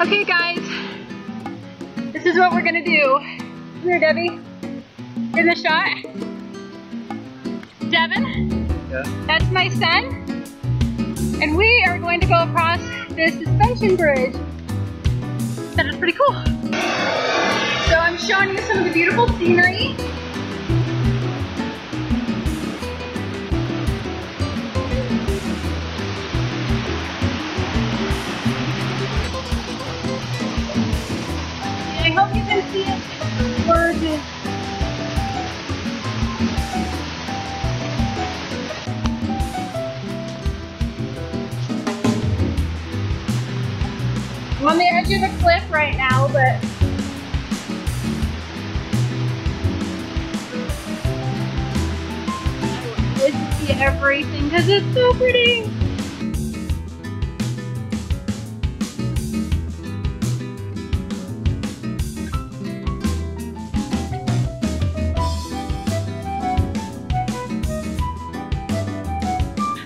Okay guys, this is what we're gonna do. Come here, Debbie. In the shot. Devin? Yeah. That's my son. And we are going to go across this suspension bridge. That is pretty cool. So I'm showing you some of the beautiful scenery. I hope you can see it. It's gorgeous. I'm on the edge of the cliff right now, but I wish to see everything because it's so pretty.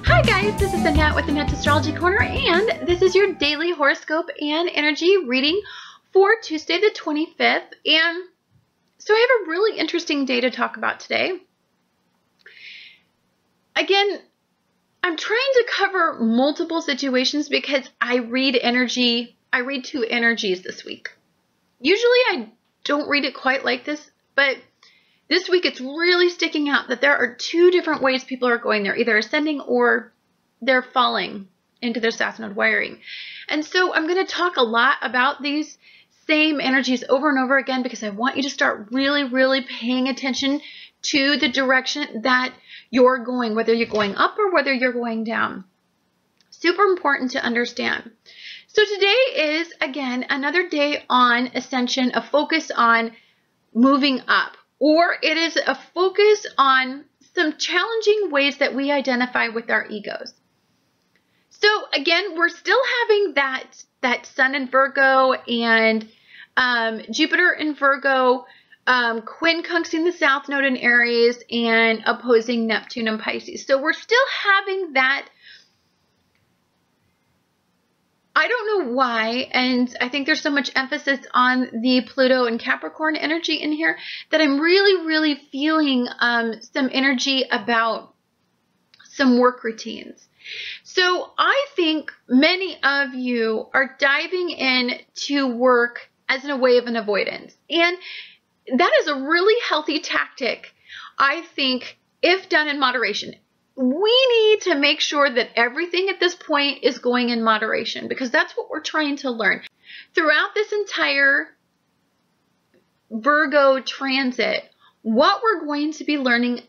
Hi guys, this is Annette with Annette's Astrology Corner, and this is your daily horoscope and energy reading for Tuesday the 25th. And so I have a really interesting day to talk about today. Again, I'm trying to cover multiple situations because I read two energies this week. Usually I don't read it quite like this, but this week it's really sticking out that there are two different ways people are going. They're either ascending or they're falling into their South Node wiring. And so I'm going to talk a lot about these same energies over and over again because I want you to start really paying attention to the direction that you're going, whether you're going up or whether you're going down. Super important to understand. So today is, again, another day on ascension, a focus on moving up. Or it is a focus on some challenging ways that we identify with our egos. So again, we're still having that Sun in Virgo and Jupiter in Virgo, quincunxing the South Node in Aries and opposing Neptune and Pisces. So we're still having that. I don't know why, and I think there's so much emphasis on the Pluto and Capricorn energy in here that I'm really feeling some energy about some work routines. So I think many of you are diving in to work as a way of an avoidance. And that is a really healthy tactic, I think, if done in moderation. We need to make sure that everything at this point is going in moderation because that's what we're trying to learn. Throughout this entire Virgo transit, what we're going to be learning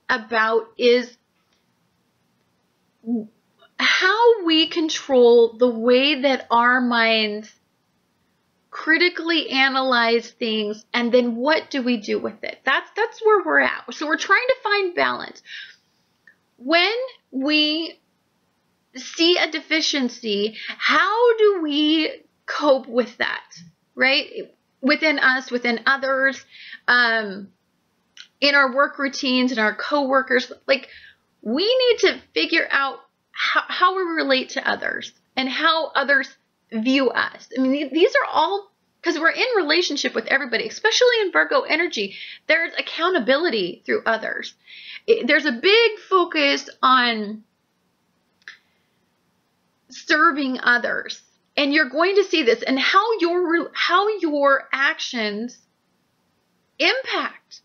about is how we control the way that our minds critically analyze things and then what do we do with it. That's where we're at. So we're trying to find balance. When we see a deficiency, how do we cope with that, right? Within us, within others, in our work routines, and our coworkers. Like, we need to figure out how we relate to others and how others view us. I mean, these are all, because we're in relationship with everybody, especially in Virgo energy, there's accountability through others. There's a big focus on serving others, and you're going to see this and how your actions impact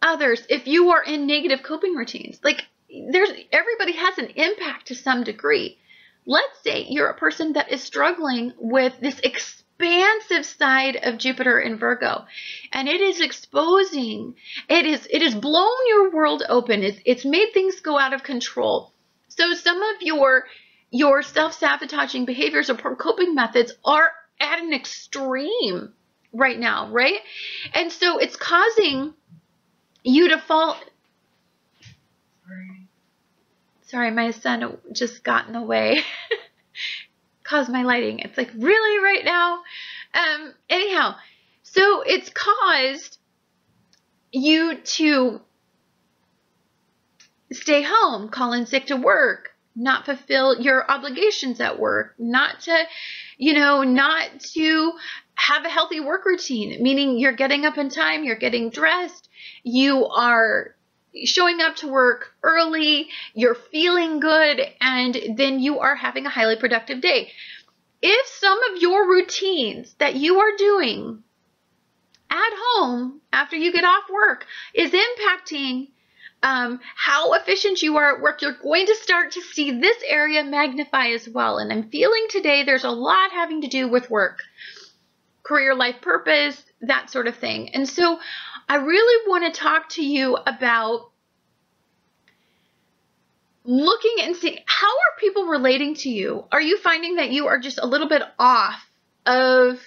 others if you are in negative coping routines. Like, everybody has an impact to some degree. Let's say you're a person that is struggling with this expansive side of Jupiter in Virgo, and it is exposing, it has blown your world open. It's made things go out of control. So some of your self-sabotaging behaviors or poor coping methods are at an extreme right now, right? And so it's causing you to fall. Sorry, my son just got in the way. Caused my lighting. It's like, really right now? Anyhow, so it's caused you to stay home, call in sick to work, not fulfill your obligations at work, not to, not to have a healthy work routine, meaning you're getting up in time, you're getting dressed, you are showing up to work early, you're feeling good, and then you are having a highly productive day. If some of your routines that you are doing at home after you get off work is impacting how efficient you are at work, you're going to start to see this area magnify as well. And I'm feeling today there's a lot having to do with work, career, life purpose, that sort of thing. And so I really want to talk to you about looking and seeing, how are people relating to you? Are you finding that you are just a little bit off of,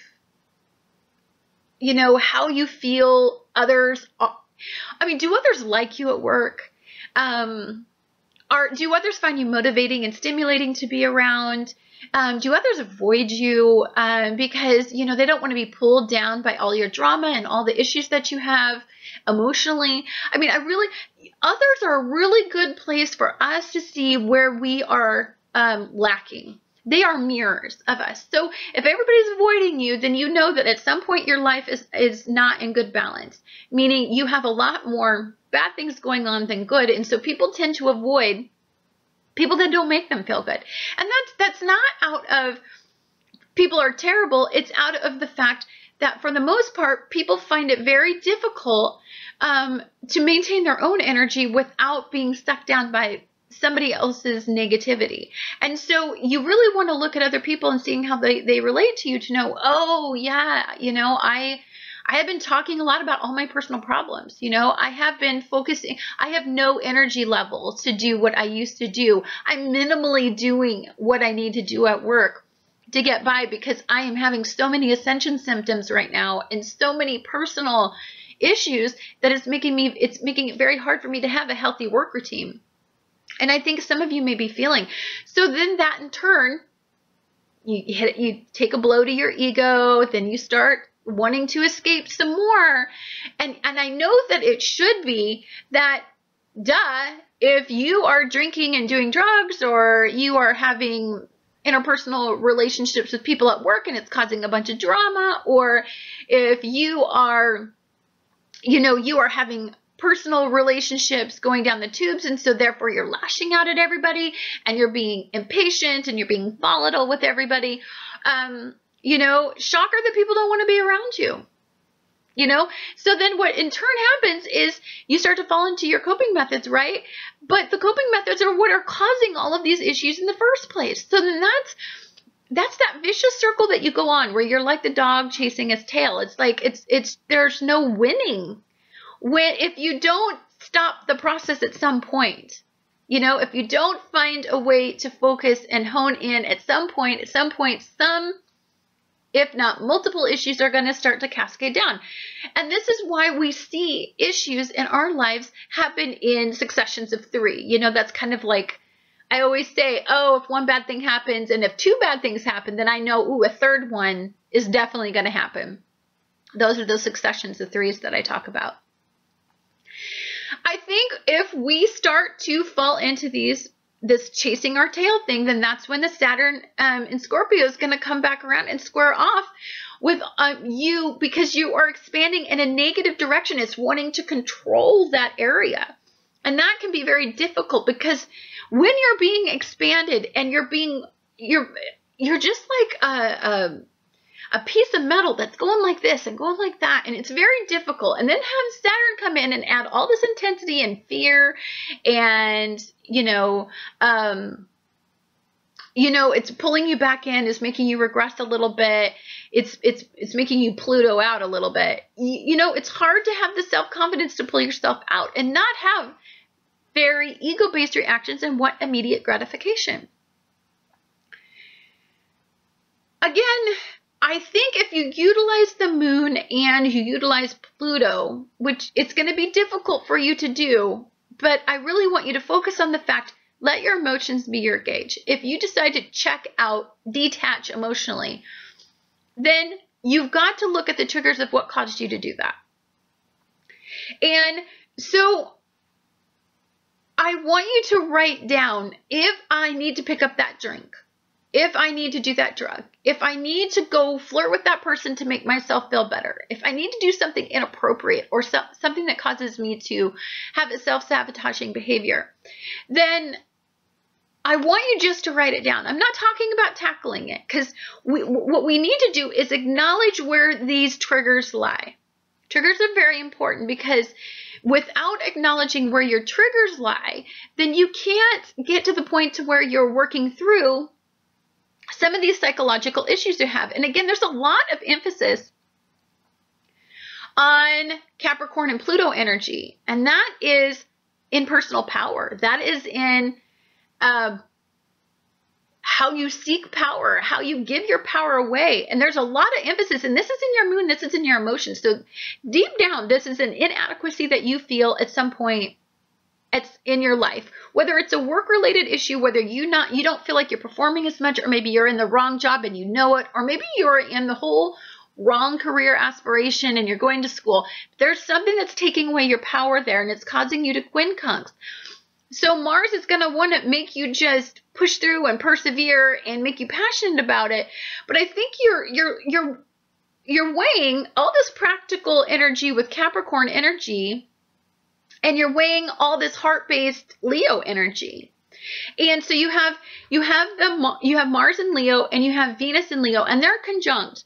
how you feel others? I mean, do others like you at work? Do others find you motivating and stimulating to be around? Do others avoid you because, they don't want to be pulled down by all your drama and all the issues that you have emotionally? I mean, others are a really good place for us to see where we are lacking. They are mirrors of us. So if everybody's avoiding you, then you know that at some point your life is not in good balance, meaning you have a lot more bad things going on than good. And so people tend to avoid people that don't make them feel good. And that's not out of people are terrible. It's out of the fact that for the most part, people find it very difficult to maintain their own energy without being sucked down by somebody else's negativity. And so you really want to look at other people and seeing how they relate to you to know, oh yeah, I have been talking a lot about all my personal problems. I have been focusing, I have no energy level to do what I used to do. I'm minimally doing what I need to do at work to get by because I am having so many ascension symptoms right now and so many personal issues that it's making it very hard for me to have a healthy work routine. And I think some of you may be feeling. So then that in turn, you take a blow to your ego, then you start wanting to escape some more. And I know that it should be that, if you are drinking and doing drugs, or you are having interpersonal relationships with people at work and it's causing a bunch of drama, or if you are, you are having personal relationships going down the tubes, and so therefore you're lashing out at everybody and you're being impatient and you're being volatile with everybody, shocker that people don't want to be around you, So then what in turn happens is you start to fall into your coping methods, right? But the coping methods are what are causing all of these issues in the first place. So then that's that vicious circle that you go on where you're like the dog chasing its tail. It's like, there's no winning if you don't stop the process at some point. If you don't find a way to focus and hone in at some point, some, if not multiple issues are going to start to cascade down. And this is why we see issues in our lives happen in successions of 3. That's kind of like, I always say, oh, if one bad thing happens and if 2 bad things happen, then I know, ooh, a third one is definitely going to happen. Those are those successions of 3s that I talk about. I think if we start to fall into this chasing our tail thing, then that's when the Saturn in Scorpio is going to come back around and square off with you, because you are expanding in a negative direction. It's wanting to control that area. And that can be very difficult, because when you're being expanded and you're just like a piece of metal that's going like this and going like that, and it's very difficult. And then have Saturn come in and add all this intensity and fear, and it's pulling you back in, it's making you regress a little bit. It's making you Pluto out a little bit. It's hard to have the self-confidence to pull yourself out and not have very ego-based reactions and want immediate gratification. Again, I think if you utilize the moon and you utilize Pluto, which it's going to be difficult for you to do, but I really want you to focus on the fact, let your emotions be your gauge. If you decide to check out, detach emotionally, then you've got to look at the triggers of what caused you to do that. And so I want you to write down, if I need to pick up that drink, if I need to do that drug, if I need to go flirt with that person to make myself feel better, if I need to do something inappropriate or something that causes me to have a self-sabotaging behavior, then I want you just to write it down. I'm not talking about tackling it, because what we need to do is acknowledge where these triggers lie. Triggers are very important, because without acknowledging where your triggers lie, then you can't get to the point to where you're working through some of these psychological issues you have. And again, there's a lot of emphasis on Capricorn and Pluto energy, and that is in personal power. That is in how you seek power, how you give your power away. And there's a lot of emphasis, and this is in your moon, this is in your emotions. So deep down, this is an inadequacy that you feel at some point in your life, whether it's a work-related issue, whether you don't feel like you're performing as much, or maybe you're in the wrong job and you know it, or maybe you're in the whole wrong career aspiration and you're going to school. There's something that's taking away your power there, and it's causing you to quincunx. So Mars is going to want to make you just push through and persevere and make you passionate about it. But I think you're weighing all this practical energy with Capricorn energy, and you're weighing all this heart-based Leo energy. And so you have Mars in Leo, and you have Venus in Leo, and they're conjunct.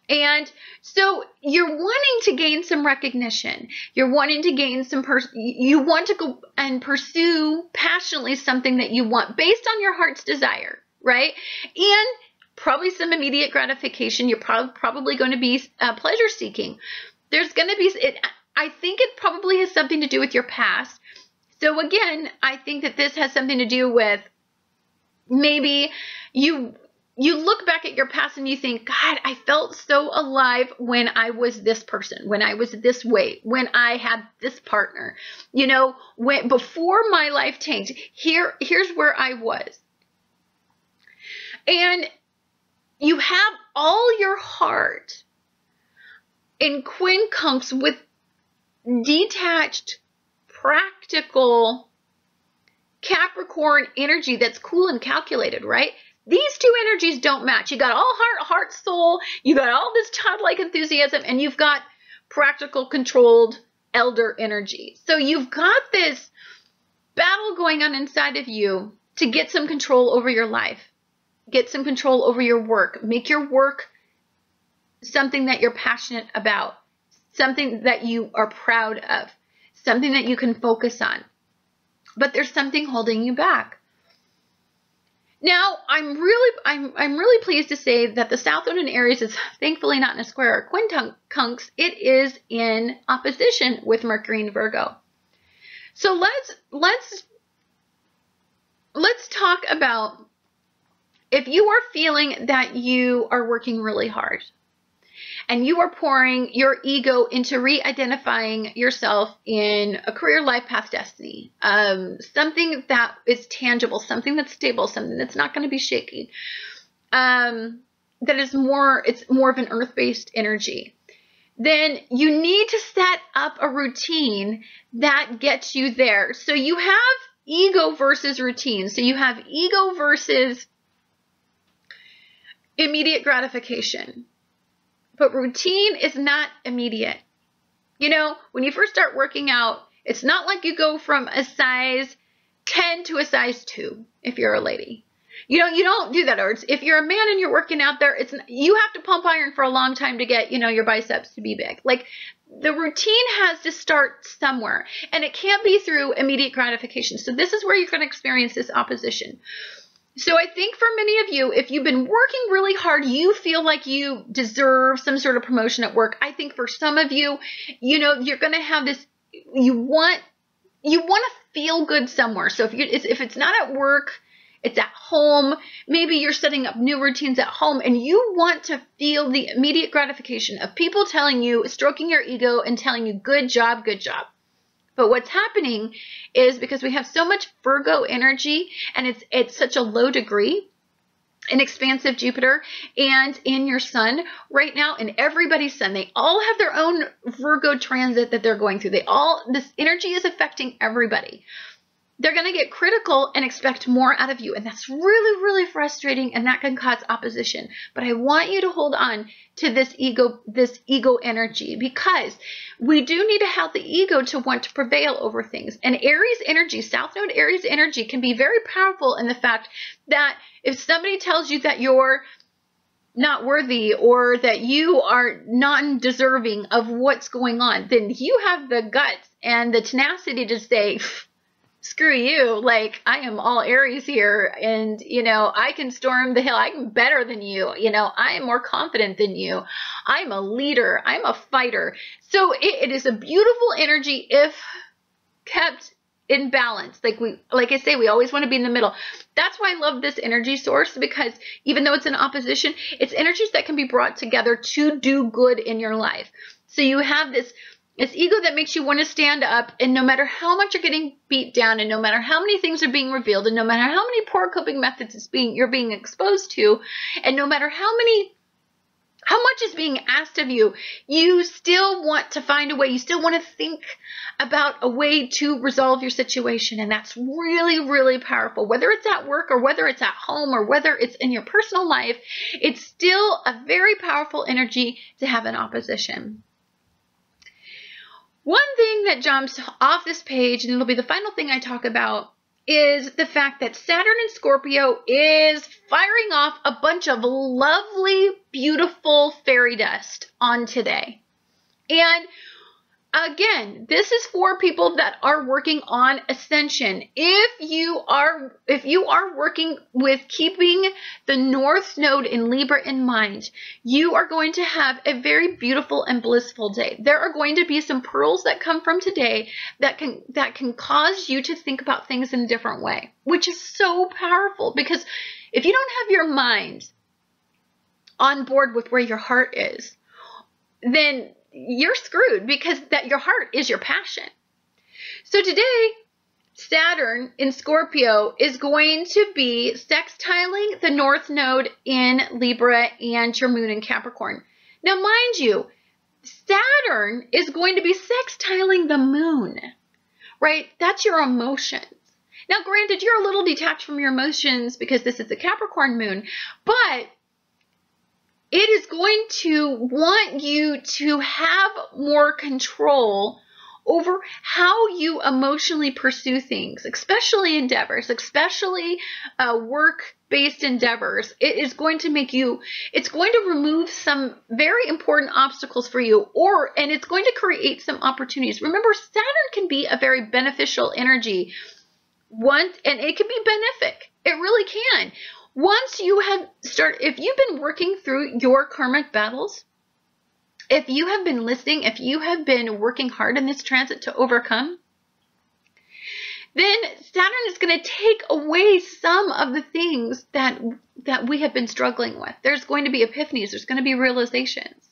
And so you're wanting to gain some recognition. You're wanting to gain some you want to go and pursue passionately something that you want based on your heart's desire, right? And probably some immediate gratification. You're probably going to be pleasure seeking. There's going to be I think it probably has something to do with your past. So again, I think that this has something to do with maybe you look back at your past and you think, God, I felt so alive when I was this person, when I was this way, when I had this partner, before my life tanked, here's where I was. And you have all your heart in quincunx with detached, practical Capricorn energy that's cool and calculated, right? These two energies don't match. You got all heart, soul, you got all this childlike enthusiasm, and you've got practical, controlled elder energy. So you've got this battle going on inside of you to get some control over your life, get some control over your work, make your work something that you're passionate about, something that you are proud of, something that you can focus on. But there's something holding you back. Now, I'm really pleased to say that the South Node-Aries is thankfully not in a square or quincunx. It is in opposition with Mercury and Virgo. So let's talk about if you are feeling that you are working really hard and you are pouring your ego into re-identifying yourself in a career, life path, destiny, something that is tangible, something that's stable, something that's not going to be shaky, that is it's more of an earth-based energy, then you need to set up a routine that gets you there. So you have ego versus routine. So you have ego versus immediate gratification. But routine is not immediate. When you first start working out, it's not like you go from a size 10 to a size 2 if you're a lady. You don't do that. Or if you're a man and you're working out there, you have to pump iron for a long time to get, your biceps to be big. Like, the routine has to start somewhere, and it can't be through immediate gratification. So this is where you're going to experience this opposition. So I think for many of you, if you've been working really hard, you feel like you deserve some sort of promotion at work. I think for some of you, you're going to have this, you want to feel good somewhere. So if it's not at work, it's at home. Maybe you're setting up new routines at home, and you want to feel the immediate gratification of people telling you, stroking your ego and telling you, good job, good job. But what's happening is, because we have so much Virgo energy, and it's such a low degree in expansive Jupiter and in your sun right now, and everybody's sun, they all have their own Virgo transit that they're going through. This energy is affecting everybody. they're going to get critical and expect more out of you. And that's really, really frustrating, and that can cause opposition. But I want you to hold on to this ego energy, because we do need to have the ego to want to prevail over things. And Aries energy, South Node-Aries energy, can be very powerful in the fact that if somebody tells you that you're not worthy or that you are not deserving of what's going on, then you have the guts and the tenacity to say, screw you, like, I am all Aries here, and, you know, I can storm the hill. I'm better than you. You know, I am more confident than you. I'm a leader. I'm a fighter. So it is a beautiful energy if kept in balance. Like I say, we always want to be in the middle. That's why I love this energy source, because even though it's in opposition, it's energies that can be brought together to do good in your life. So you have this ego that makes you want to stand up, and no matter how much you're getting beat down, and no matter how many things are being revealed, and no matter how many poor coping methods you're being exposed to, and no matter how much is being asked of you, you still want to find a way. You still want to think about a way to resolve your situation. And that's really, really powerful. Whether it's at work or whether it's at home or whether it's in your personal life, it's still a very powerful energy to have in opposition. One thing that jumps off this page, and it'll be the final thing I talk about, is the fact that Saturn in Scorpio is firing off a bunch of lovely, beautiful fairy dust on today. And again, this is for people that are working on ascension. If you are working with keeping the North Node in Libra in mind, you are going to have a very beautiful and blissful day. There are going to be some pearls that come from today that can cause you to think about things in a different way, which is so powerful, because if you don't have your mind on board with where your heart is, then you're screwed, because your heart is your passion. So today, Saturn in Scorpio is going to be sextiling the North Node in Libra and your Moon in Capricorn. Now, mind you, Saturn is going to be sextiling the Moon, right? That's your emotions. Now, granted, you're a little detached from your emotions because this is the Capricorn Moon, but it is going to want you to have more control over how you emotionally pursue things, especially endeavors, especially work-based endeavors. It is going to make you, it's going to remove some very important obstacles for you, and it's going to create some opportunities. Remember, Saturn can be a very beneficial energy and it can be benefic. It really can. Once you have started, if you've been working through your karmic battles, if you have been listening, if you have been working hard in this transit to overcome, then Saturn is going to take away some of the things that we have been struggling with. There's going to be epiphanies. There's going to be realizations.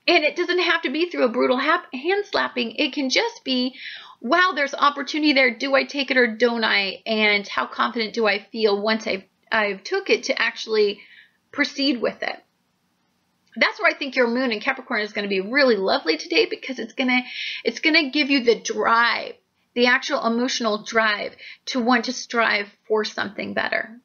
And it doesn't have to be through a brutal hand slapping. It can just be, wow, there's opportunity there. Do I take it or don't I? And how confident do I feel once I've took it to actually proceed with it? That's where I think your Moon in Capricorn is going to be really lovely today, because it's going to give you the drive, the actual emotional drive to want to strive for something better.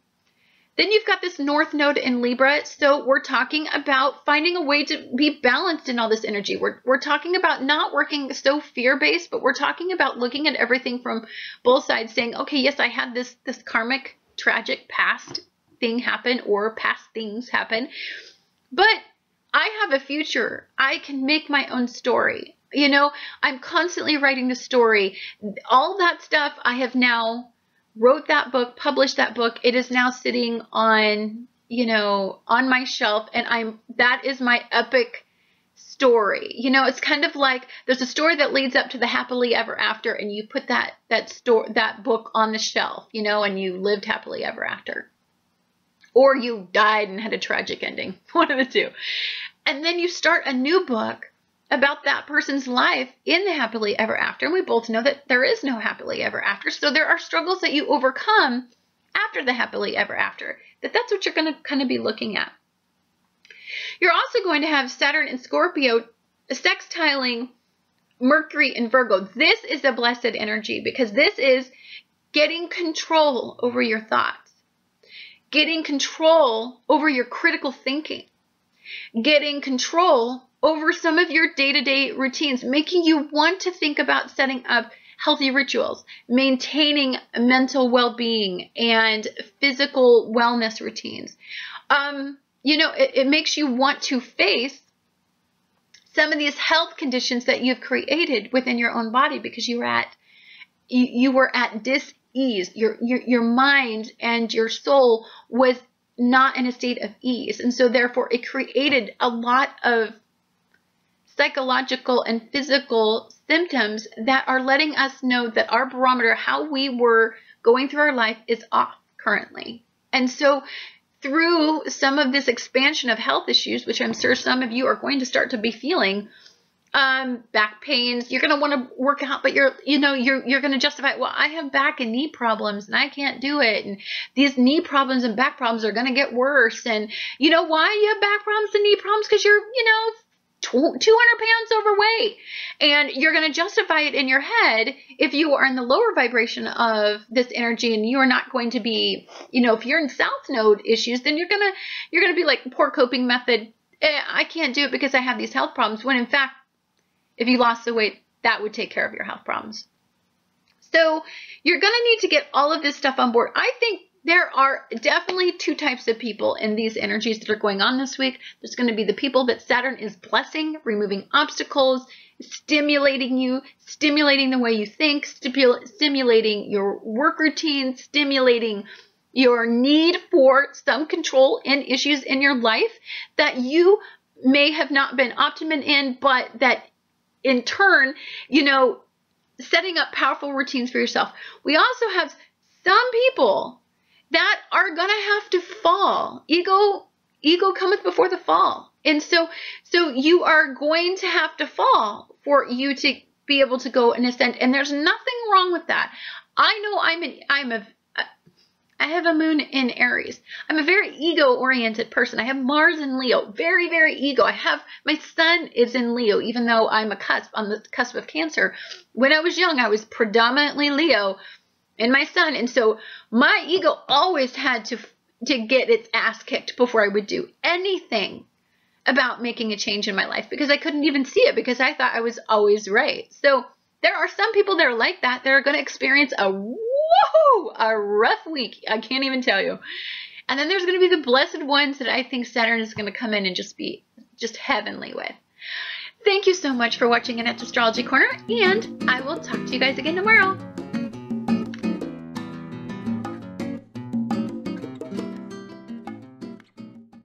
Then you've got this North Node in Libra. So we're talking about finding a way to be balanced in all this energy. We're talking about not working so fear-based, but we're talking about looking at everything from both sides, saying, okay, yes, I had this karmic, tragic past thing happen, or past things happen, but I have a future. I can make my own story. You know, I'm constantly writing the story. All that stuff, I have now wrote that book, published that book. It is now sitting on, on my shelf, and that is my epic story. You know, it's kind of like there's a story that leads up to the happily ever after, and you put that book on the shelf, and you lived happily ever after. Or you died and had a tragic ending, one of the two. And then you start a new book about that person's life in the happily ever after. And we both know that there is no happily ever after. So there are struggles that you overcome after the happily ever after. That's what you're going to kind of be looking at. You're also going to have Saturn in Scorpio sextiling Mercury in Virgo. This is a blessed energy, because this is getting control over your thoughts, getting control over your critical thinking, getting control over some of your day-to-day routines, making you want to think about setting up healthy rituals, maintaining mental well-being and physical wellness routines. It makes you want to face some of these health conditions that you've created within your own body because you were at dis-ease. Your mind and your soul was not in a state of ease. And so therefore it created a lot of psychological and physical symptoms that are letting us know that our barometer, how we were going through our life, is off currently. And so through some of this expansion of health issues, which I'm sure some of you are going to start to be feeling, back pains, you're going to want to work out, but you're going to justify, well, I have back and knee problems and I can't do it. And these knee problems and back problems are going to get worse. And you know why you have back problems and knee problems? Because you're, 200 pounds overweight, and you're going to justify it in your head if you are in the lower vibration of this energy, and you are not going to be, if you're in South Node issues, then you're going to be like, poor coping method. I can't do it because I have these health problems, when in fact, if you lost the weight, that would take care of your health problems. So you're going to need to get all of this stuff on board. I think there are definitely two types of people in these energies that are going on this week. There's going to be the people that Saturn is blessing, removing obstacles, stimulating you, stimulating the way you think, stimulating your work routine, stimulating your need for some control in issues in your life that you may have not been optimum in, but that in turn, setting up powerful routines for yourself. We also have some people that are going to have to fall. Ego cometh before the fall. And so you are going to have to fall for you to be able to go and ascend. And there's nothing wrong with that. I know I have a moon in Aries. I'm a very ego-oriented person. I have Mars in Leo, very, very ego. My sun is in Leo, even though I'm on the cusp of Cancer. When I was young, I was predominantly Leo in my sun. And so my ego always had to get its ass kicked before I would do anything about making a change in my life, because I couldn't even see it, because I thought I was always right. So there are some people that are like that. They're going to experience a rough week. I can't even tell you. And then there's going to be the blessed ones that I think Saturn is going to come in and just be heavenly with. Thank you so much for watching Annette's Astrology Corner, and I will talk to you guys again tomorrow.